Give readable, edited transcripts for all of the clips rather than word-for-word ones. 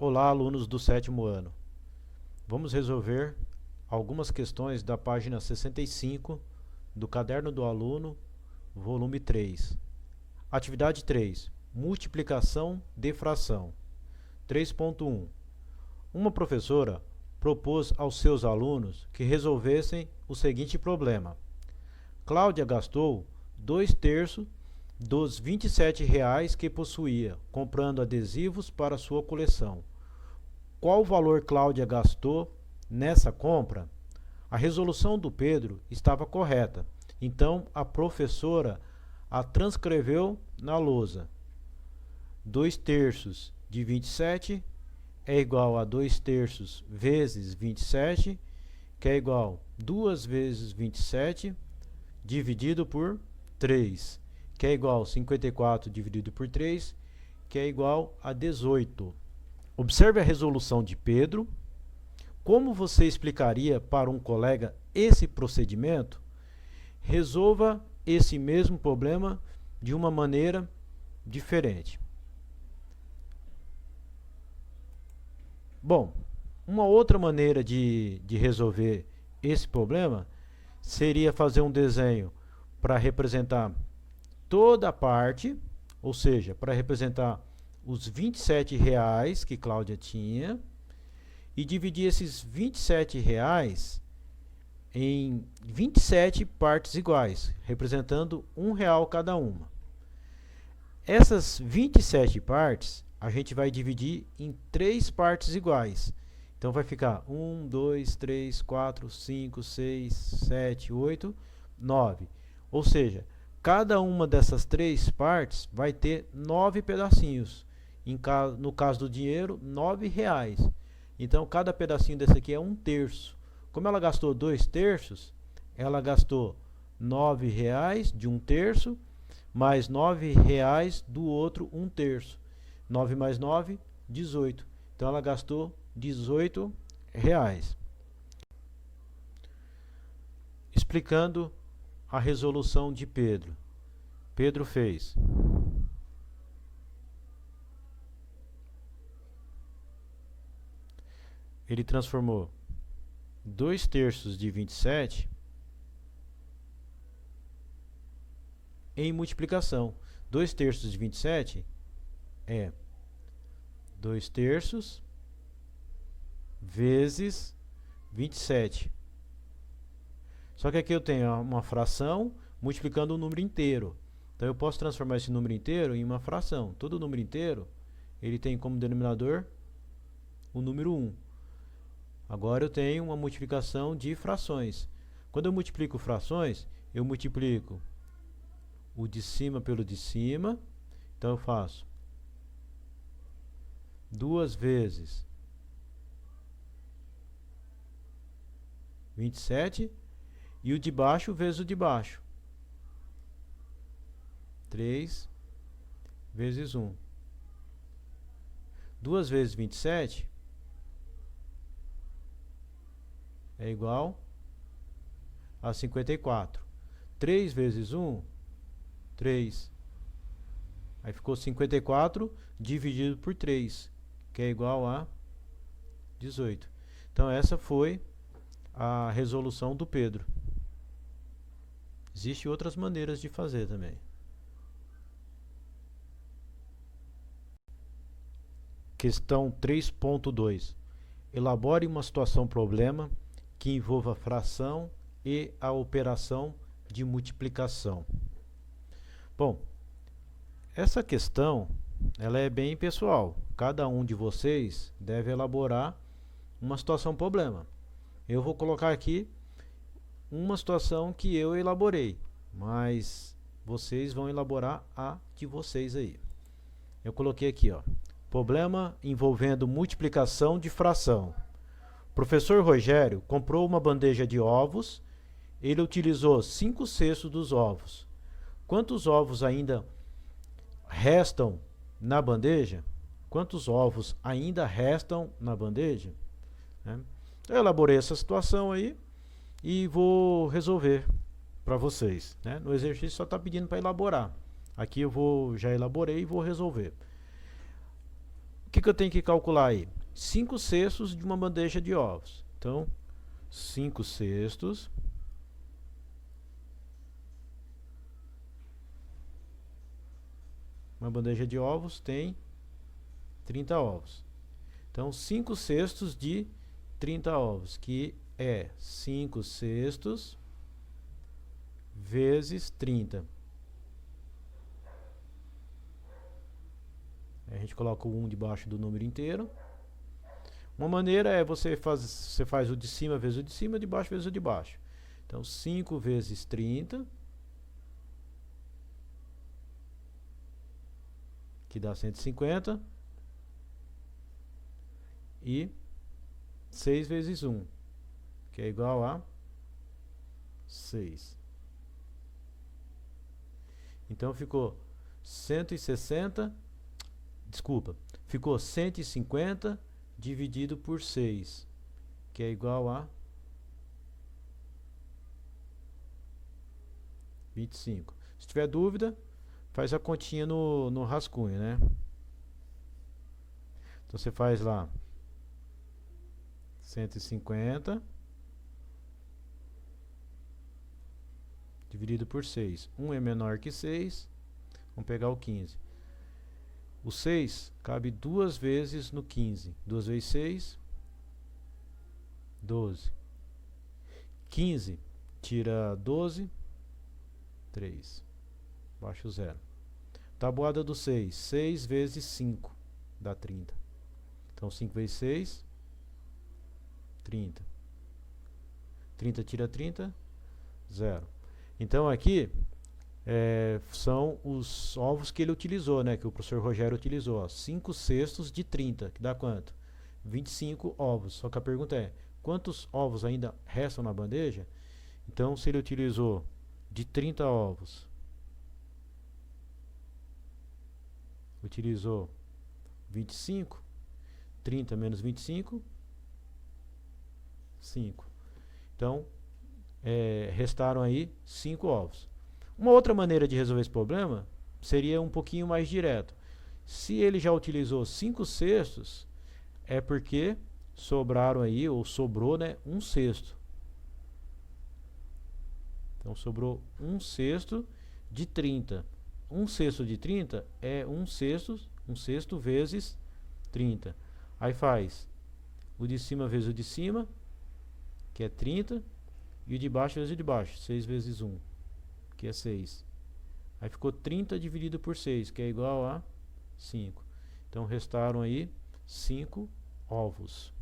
Olá, alunos do sétimo ano. Vamos resolver algumas questões da página 65 do Caderno do Aluno, volume 3. Atividade 3. Multiplicação de fração. 3.1. Uma professora propôs aos seus alunos que resolvessem o seguinte problema. Cláudia gastou 2/3 dos R$ 27 que possuía, comprando adesivos para sua coleção. Qual valor Cláudia gastou nessa compra? A resolução do Pedro estava correta, então a professora a transcreveu na lousa. 2/3 de 27 é igual a 2/3 vezes 27, que é igual a 2 vezes 27 dividido por 3, que é igual a 54 dividido por 3, que é igual a 18. Observe a resolução de Pedro. Como você explicaria para um colega esse procedimento? Resolva esse mesmo problema de uma maneira diferente. Bom, uma outra maneira de resolver esse problema seria fazer um desenho para representar toda a parte, ou seja, para representar os R$ 27 que Cláudia tinha, e dividir esses R$ 27 em 27 partes iguais, representando R$ 1 cada uma. Essas 27 partes a gente vai dividir em 3 partes iguais. Então vai ficar 1, 2, 3, 4, 5, 6, 7, 8, 9. Ou seja, cada uma dessas 3 partes vai ter 9 pedacinhos. No caso do dinheiro, R$ 9. Então, cada pedacinho desse aqui é 1/3. Como ela gastou 2/3, ela gastou R$ 9 de 1/3, mais R$ 9 do outro 1/3. 9 mais 9, 18. Então, ela gastou R$ 18. Explicando a resolução de Pedro. Pedro fez ele transformou 2/3 de 27 em multiplicação. 2/3 de 27 é 2/3 vezes 27. Só que aqui eu tenho uma fração multiplicando um número inteiro. Então eu posso transformar esse número inteiro em uma fração. Todo número inteiro ele tem como denominador o número 1. Agora eu tenho uma multiplicação de frações. Quando eu multiplico frações, eu multiplico o de cima pelo de cima. Então eu faço 2 vezes 27 e o de baixo vezes o de baixo. 3 vezes 1. 2 vezes 27 é igual a 54. 3 vezes 1, 3. Aí ficou 54 dividido por 3, que é igual a 18. Então essa foi a resolução do Pedro. Existem outras maneiras de fazer também. Questão 3.2. Elabore uma situação-problema que envolva fração e a operação de multiplicação. Bom, essa questão ela é bem pessoal. Cada um de vocês deve elaborar uma situação-problema. Eu vou colocar aqui uma situação que eu elaborei, mas vocês vão elaborar a de vocês aí. Eu coloquei aqui, ó, problema envolvendo multiplicação de fração. Professor Rogério comprou uma bandeja de ovos. Ele utilizou 5/6 dos ovos. Quantos ovos ainda restam na bandeja? Quantos ovos ainda restam na bandeja? Eu elaborei essa situação aí e vou resolver para vocês. No exercício só está pedindo para elaborar. Aqui já elaborei e vou resolver. O que eu tenho que calcular aí? 5 cestos de uma bandeja de ovos. Então, 5 cestos uma bandeja de ovos tem 30 ovos. Então, 5 cestos de 30 ovos, que é 5 cestos vezes 30. A gente coloca o 1 debaixo do número inteiro. Uma maneira é você faz o de cima vezes o de cima, de baixo vezes o de baixo. Então, 5 vezes 30, que dá 150, e 6 vezes 1, que é igual a 6. Então, ficou 160, desculpa, ficou 150 dividido por 6, que é igual a 25. Se tiver dúvida, faz a continha no rascunho, né? Então você faz lá 150 dividido por 6. 1 é menor que 6. Vamos pegar o 15. O 6 cabe 2 vezes no 15. 2 vezes 6, 12. 15 tira 12, 3. Baixa o 0. Tabuada do 6. 6 vezes 5 dá 30. Então 5 vezes 6, 30. 30 tira 30, 0. Então aqui são os ovos que ele utilizou, né? Que o professor Rogério utilizou. 5 cestos de 30, que dá quanto? 25 ovos. Só que a pergunta é, quantos ovos ainda restam na bandeja? Então, se ele utilizou de 30 ovos, utilizou 25, 30 menos 25, 5. Então, restaram aí 5 ovos. Uma outra maneira de resolver esse problema seria um pouquinho mais direto. Se ele já utilizou 5 cestos, é porque sobraram aí, ou sobrou, né, 1 cesto. Então, sobrou 1 cesto de 30. 1 cesto de 30 é 1 cesto vezes 30. Aí faz o de cima vezes o de cima, que é 30, e o de baixo vezes o de baixo, 6 vezes 1, que é 6. Aí ficou 30 dividido por 6, que é igual a 5. Então, restaram aí 5 ovos.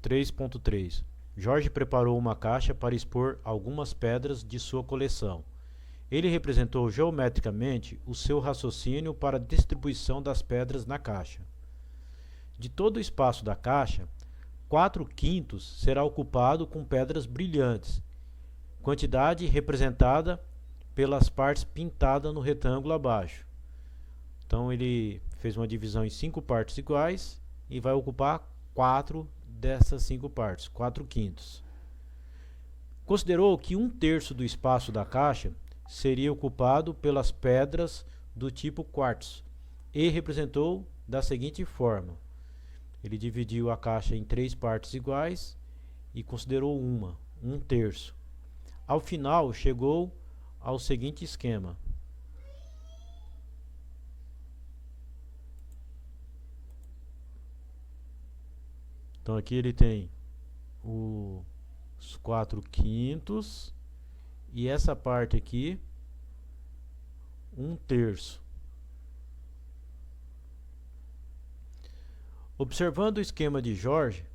3.3. Jorge preparou uma caixa para expor algumas pedras de sua coleção. Ele representou geometricamente o seu raciocínio para a distribuição das pedras na caixa. De todo o espaço da caixa, 4/5 será ocupado com pedras brilhantes, quantidade representada pelas partes pintadas no retângulo abaixo. Então ele fez uma divisão em 5 partes iguais e vai ocupar 4 dessas 5 partes, 4/5. Considerou que 1/3 do espaço da caixa seria ocupado pelas pedras do tipo quartzo e representou da seguinte forma. Ele dividiu a caixa em 3 partes iguais e considerou 1/3. Ao final, chegou ao seguinte esquema. Então aqui ele tem os 4/5 e essa parte aqui 1/3. Observando o esquema de Jorge,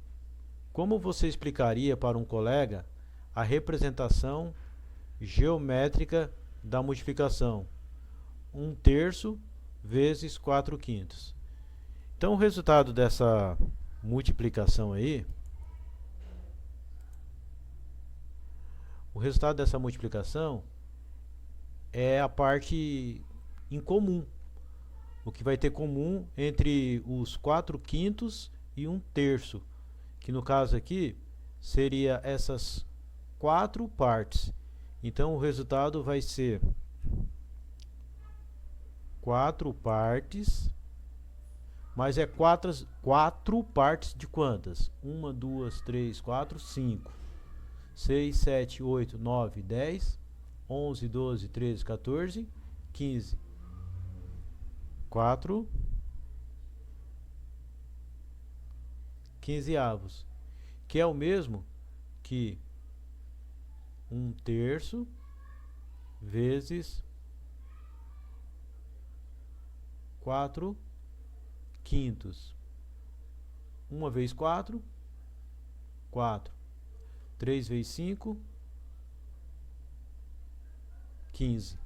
como você explicaria para um colega a representação geométrica da multiplicação? 1/3 vezes 4/5. Então o resultado dessa multiplicação aí, é a parte em comum. O que vai ter comum entre os 4/5 e 1/3, que no caso aqui seria essas 4 partes. Então o resultado vai ser 4 partes Mas é quatro partes de quantas? 1, 2, 3, 4, 5, 6, 7, 8, 9, 10, 11, 12, 13, 14, 15. 4 quinzeavos, que é o mesmo que 1/3 vezes 4/5. 1 vezes 4, 4. 3 vezes 5, 15.